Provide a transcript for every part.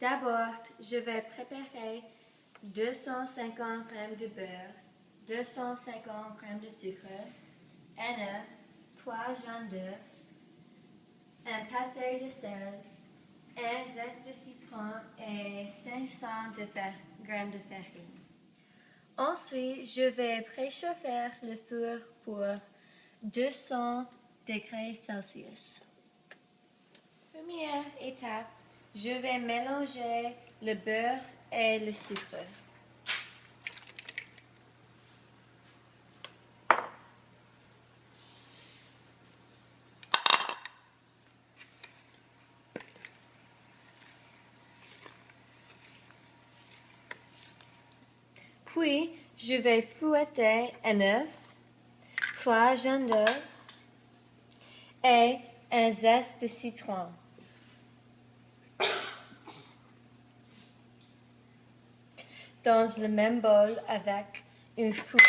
D'abord, je vais préparer 250 g de beurre, 250 g de sucre, un œuf, 3 jaunes d'œufs, un passage de sel, un zeste de citron et 500 g de farine. Ensuite, je vais préchauffer le four pour 200 degrés Celsius. Première étape, je vais mélanger le beurre et le sucre. Puis, je vais fouetter un œuf, 3 jaunes d'œufs et un zeste de citron. Dans le même bol avec une fouette.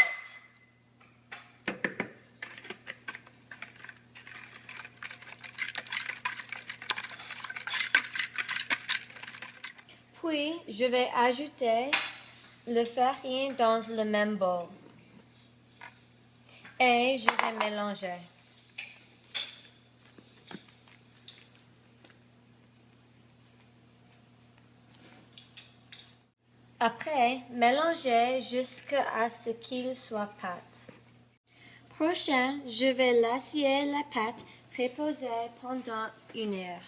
Puis, je vais ajouter la farine dans le même bol. Et je vais mélanger. Après, mélangez jusqu'à ce qu'il soit pâte. Prochain, je vais laisser la pâte reposer pendant 1 heure.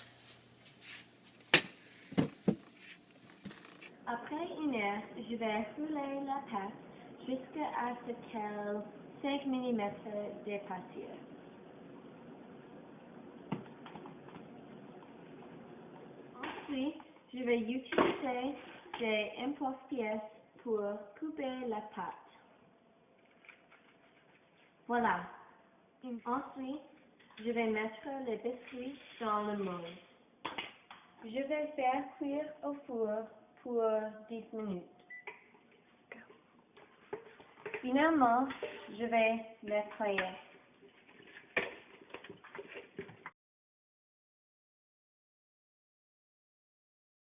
Après 1 heure, je vais rouler la pâte jusqu'à ce qu'elle 5 mm d'épaisseur. Ensuite, je vais utiliser des impose-pièces pour couper la pâte. Voilà. Ensuite, je vais mettre les biscuits dans le moule. Je vais faire cuire au four pour 10 minutes. Finalement, je vais nettoyer.